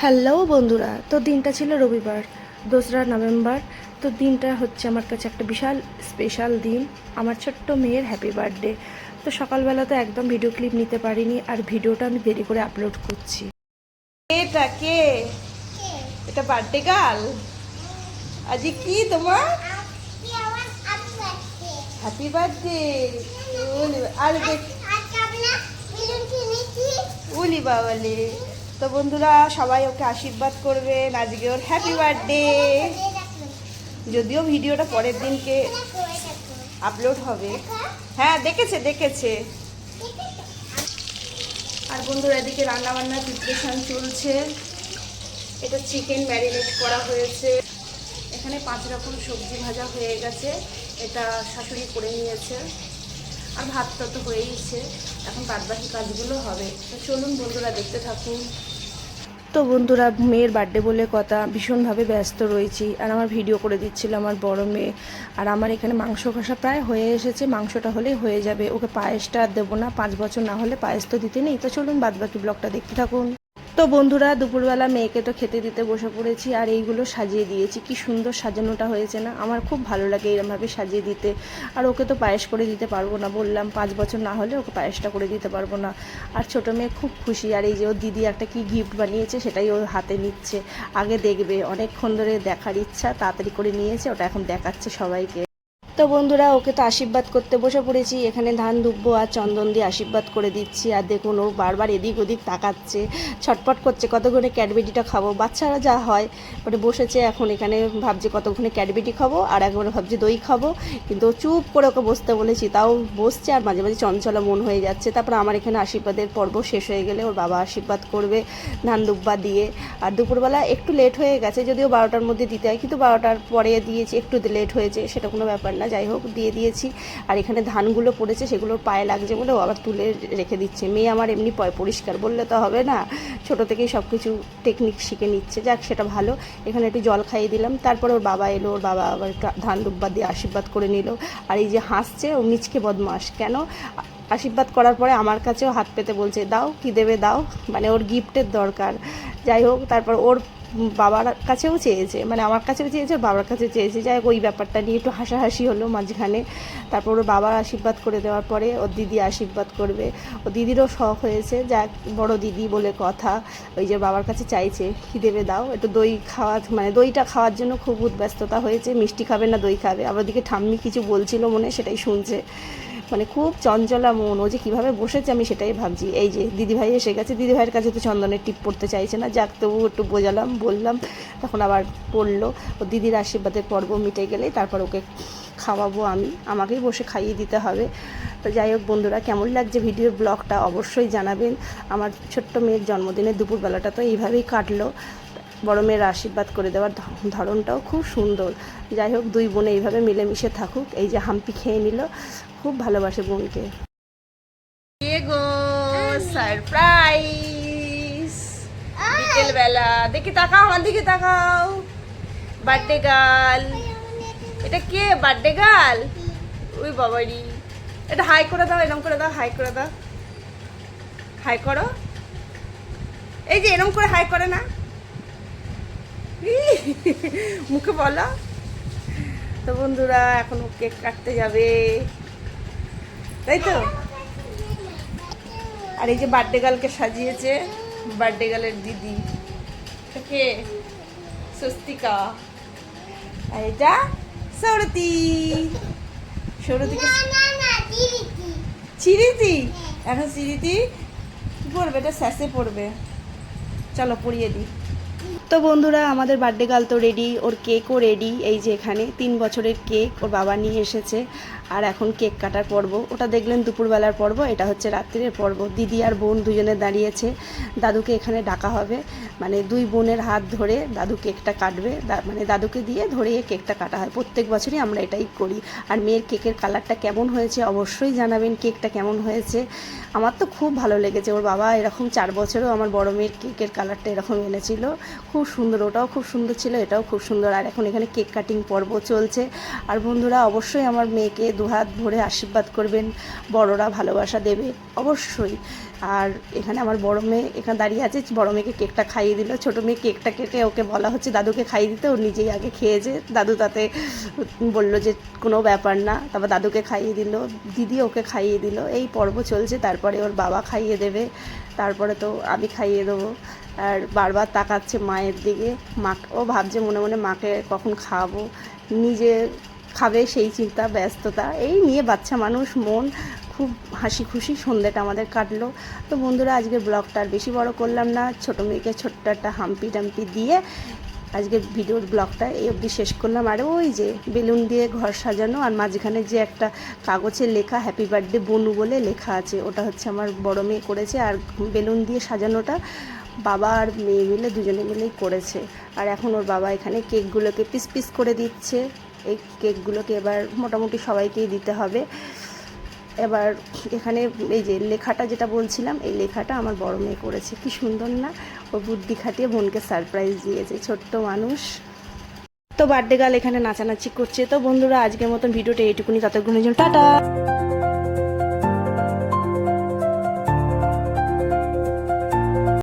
Hello বন্ধুরা, তো দিনটা ছিল রবিবার 2রা নভেম্বর। তো দিনটা হচ্ছে আমার কাছে একটা বিশাল স্পেশাল দিন, আমার ছোট্ট মেয়ের হ্যাপি বার্থডে। তো সকালবেলা তো একদম ভিডিও ক্লিপ নিতে পারিনি, আর ভিডিওটা আমি দেরি করে আপলোড করছি। এটা কে? এটা বার্থডে গার্ল। আজ কি তোমার হ্যাপি বার্থডে? আর উলি বাবালে। তো বন্ধুরা সবাই ওকে আশীর্বাদ করবেন, আজকে ওর হ্যাপি বার্থডে। যদিও ভিডিওটা পরের দিনকে আপলোড হবে। হ্যাঁ, দেখেছে। আর বন্ধুরা এদিকে রান্নাবান্নার প্রিপারেশন চলছে। এটা চিকেন ম্যারিনেট করা হয়েছে, এখানে 5 রকম সবজি ভাজা হয়ে গেছে, এটা শাশুড়ি করে নিয়েছে। আর ভাতটা তো হয়েইছে, এখন বাদবাকি কাজগুলো হবে। তো চলুন বন্ধুরা দেখতে থাকুন। তো বন্ধুরা মেয়ের বার্থডে বলে কথা, ভীষণভাবে ব্যস্ত রয়েছি। আর আমার ভিডিও করে দিচ্ছিল আমার বড় মেয়ে। আর আমার এখানে মাংস কষা প্রায় হয়ে এসেছে, মাংসটা হলেই হয়ে যাবে। ওকে পায়েসটা আর দেবো না, 5 বছর না হলে পায়েস তো দিতে নেই। তো চলুন বাদবাকি ব্লগটা দেখতে থাকুন। তো বন্ধুরা দুপুরবেলা মেয়েকে তো খেতে দিতে বসে পড়েছি, আর এইগুলো সাজিয়ে দিয়েছি। কি সুন্দর সাজানোটা হয়েছে না? আমার খুব ভালো লাগে এরমভাবে সাজিয়ে দিতে। আর ওকে তো পায়েস করে দিতে পারবো না, বললাম 5 বছর না হলে ওকে পায়েসটা করে দিতে পারবো না। আর ছোটো মেয়ে খুব খুশি। আর এই যে ওর দিদি একটা কি গিফট বানিয়েছে, সেটাই ওর হাতে নিচ্ছে। আগে দেখবে, অনেকক্ষণ ধরে দেখার ইচ্ছা, তাড়াতাড়ি করে নিয়েছে, ওটা এখন দেখাচ্ছে সবাইকে। তো বন্ধুরা ওকে তো আশীর্বাদ করতে বসে পড়েছি। এখানে ধান দুব্বো আর চন্দন দিয়ে আশীর্বাদ করে দিচ্ছি। আর দেখুন ও বারবার এদিক ওদিক তাকাচ্ছে, ছটপট করছে কতক্ষণে ক্যাডবেরিটা খাবো। বাচ্চারা যা হয় মানে বসেছে এখন, এখানে ভাবছে কতক্ষণে ক্যাডবেরি খাবো, আর একবারে ভাবছে দই খাবো। কিন্তু চুপ করে ওকে বসতে বলেছি, তাও বসছে, আর মাঝে মাঝে চঞ্চলা মন হয়ে যাচ্ছে। তারপর আমার এখানে আশীর্বাদের পর্ব শেষ হয়ে গেলে ওর বাবা আশীর্বাদ করবে ধান দুব্বা দিয়ে। আর দুপুরবেলা একটু লেট হয়ে গেছে, যদিও 12টার মধ্যে দিতে হয়, কিন্তু 12টার পরে দিয়েছি, একটু লেট হয়েছে, সেটা কোনো ব্যাপার না। যাই হোক দিয়ে দিয়েছি। আর এখানে ধানগুলো পড়েছে, সেগুলোর পায়ে লাগছে বলে ও আবার তুলে রেখে দিচ্ছে। মেয়ে আমার এমনি পরিষ্কার, বললে তো হবে না, ছোটো থেকেই সব কিছু টেকনিক শিখে নিচ্ছে। যাক, সেটা ভালো। এখানে একটু জল খাইয়ে দিলাম, তারপর ওর বাবা এলো, ওর বাবা আবার একটু ধান দুব্বা দিয়ে আশীর্বাদ করে নিল। আর এই যে হাসছে, ও মিচকে বদমাস কেন, আশীর্বাদ করার পরে আমার কাছেও হাত পেতে বলছে দাও, কি দেবে দাও, মানে ওর গিফটের দরকার। যাই হোক, তারপর ওর বাবার কাছেও চেয়েছে, মানে আমার কাছেও চেয়েছে, ওর বাবার কাছেও চেয়েছে। যাই হোক, ওই ব্যাপারটা নিয়ে একটু হাসাহাসি হলো মাঝখানে। তারপর ওর বাবা আশীর্বাদ করে দেওয়ার পরে ওর দিদি আশীর্বাদ করবে। ও দিদিরও শখ হয়েছে, যাক বড় দিদি বলে কথা। ওই যে বাবার কাছে চাইছে কি দেবে দাও, একটু দই খাওয়া, মানে দইটা খাওয়ার জন্য খুব ব্যস্ততা হয়েছে। মিষ্টি খাবে না দই খাবে। আবার দিকে ঠাম্মি কিছু বলছিল মনে, সেটাই শুনছে। মানে খুব চঞ্চলা মন, ও যে কীভাবে বসেছে আমি সেটাই ভাবছি। এই যে দিদিভাই এসে গেছে, দিদিভাইয়ের কাছে তো চন্দনের টিপ পড়তে চাইছে না, যাক তবু একটু বোঝালাম, বললাম, তখন আবার পড়লো। ও দিদির আশীর্বাদের পর্ব মিটে গেলেই তারপর ওকে খাওয়াবো আমি, আমাকেই বসে খাইয়ে দিতে হবে। তো যাই হোক বন্ধুরা, কেমন লাগছে ভিডিওর ব্লগটা অবশ্যই জানাবেন। আমার ছোট্ট মেয়ের জন্মদিনের দুপুরবেলাটা তো এইভাবেই কাটলো। বড় মেয়ের আশীর্বাদ করে দেওয়ার ধরনটাও খুব সুন্দর। যাই হোক, দুই বোনে এইভাবে মিলেমিশে থাকুক। এই যে হাম্পি খেয়ে নিল, খুব ভালোবাসে বোনকে। গো সারপ্রাইজ বিকেলবেলা, দেখি তাকাও, আমার দিকে তাকাও। বার্থডে গার্ল, এটা কে? বার্থডে গার্ল, ওই বাবারি। এটা হাই করে দাও, এরম করে দাও, হাই করে দাও, হাই করো। এই যে এরম করে হাই করে না, মুখে বলো। তো বন্ধুরা এখন কেক কাটতে যাবে, তাই তো। আর এই যে বার্থডে গার্লকে সাজিয়েছে বার্থডে গার্লের দিদি, কে? স্বস্তিকা। আর এটা সৌরতী, সৌরতীকে চিরিতি। এখন চিরিতি কি করবে? এটা স্যাসে পড়বে, চলো পরিয়ে দিই। তো বন্ধুরা আমাদের বার্থডে গার্ল তো রেডি, ওর কেকও রেডি। এই যে এখানে 3 বছরের কেক ওর বাবা নিয়ে এসেছে। আর এখন কেক কাটার পর্ব, ওটা দেখলেন দুপুরবেলার পর্ব, এটা হচ্ছে রাত্রির পর্ব। দিদি আর বোন দুজনে দাঁড়িয়েছে, দাদুকে এখানে ডাকা হবে। মানে দুই বোনের হাত ধরে দাদু কেকটা কাটবে, মানে দাদুকে দিয়ে ধরিয়ে কেকটা কাটা হয়। প্রত্যেক বছরই আমরা এটাই করি। আর মেয়ের কেকের কালারটা কেমন হয়েছে অবশ্যই জানাবেন, কেকটা কেমন হয়েছে। আমার তো খুব ভালো লেগেছে। ওর বাবা এরকম 4 বছরেও আমার বড় মেয়ের কেকের কালারটা এরকম এনেছিল, খুব সুন্দর। ওটাও খুব সুন্দর ছিল, এটাও খুব সুন্দর। আর এখন এখানে কেক কাটিং পর্ব চলছে। আর বন্ধুরা অবশ্যই আমার মেয়েকে দুহাত ভরে আশীর্বাদ করবেন, বড়রা ভালোবাসা দেবে অবশ্যই। আর এখানে আমার বড় মেয়ে এখানে দাঁড়িয়ে আছে, বড় মেয়েকে কেকটা খাইয়ে দিল। ছোটো মেয়ে কেকটা কেটে ওকে বলা হচ্ছে দাদুকে খাইয়ে দিতে, ও নিজেই আগে খেয়েছে। দাদু তাতে বলল যে কোনো ব্যাপার না, তারপর দাদুকে খাইয়ে দিল, দিদি ওকে খাইয়ে দিল। এই পর্ব চলছে, তারপরে ওর বাবা খাইয়ে দেবে, তারপরে তো আমি খাইয়ে দেবো। আর বারবার তাকাচ্ছে মায়ের দিকে, মা ও ভাবছে মনে মনে মাকে কখন খাওয়াবো, নিজে খাবে সেই চিন্তা ব্যস্ততা। এই নিয়ে বাচ্চা মানুষ মন, খুব হাসি খুশি সন্ধ্যেটা আমাদের কাটলো। তো বন্ধুরা, আজকের ব্লগটা আর বেশি বড় করলাম না, ছোটো মেয়েকে ছোট্ট একটা হাম্পি টাম্পি দিয়ে আজকে ভিডিওর ব্লগটা এই অবধি শেষ করলাম। আর ওই যে বেলুন দিয়ে ঘর সাজানো, আর মাঝখানে যে একটা কাগজে লেখা হ্যাপি বার্থডে বনু বলে লেখা আছে, ওটা হচ্ছে আমার বড় মেয়ে করেছে। আর বেলুন দিয়ে সাজানোটা বাবা আর মেয়ে মিলে দুজনে মিলেই করেছে। আর এখন ওর বাবা এখানে কেকগুলোকে পিস পিস করে দিচ্ছে। এই কেকগুলোকে এবার মোটামুটি সবাইকেই দিতে হবে। এবার এখানে এই যে লেখাটা যেটা বলছিলাম, এই লেখাটা আমার বড় মেয়ে করেছে। কি সুন্দর না, ও বুদ্ধি খাটিয়ে বোনকে সারপ্রাইজ দিয়েছে, ছোট্ট মানুষ। তো বার্থডে গার্ল এখানে নাচানাচি করছে। তো বন্ধুরা, আজকের মতন ভিডিওটা এইটুকুনি, ততক্ষণের জন্য টাটা।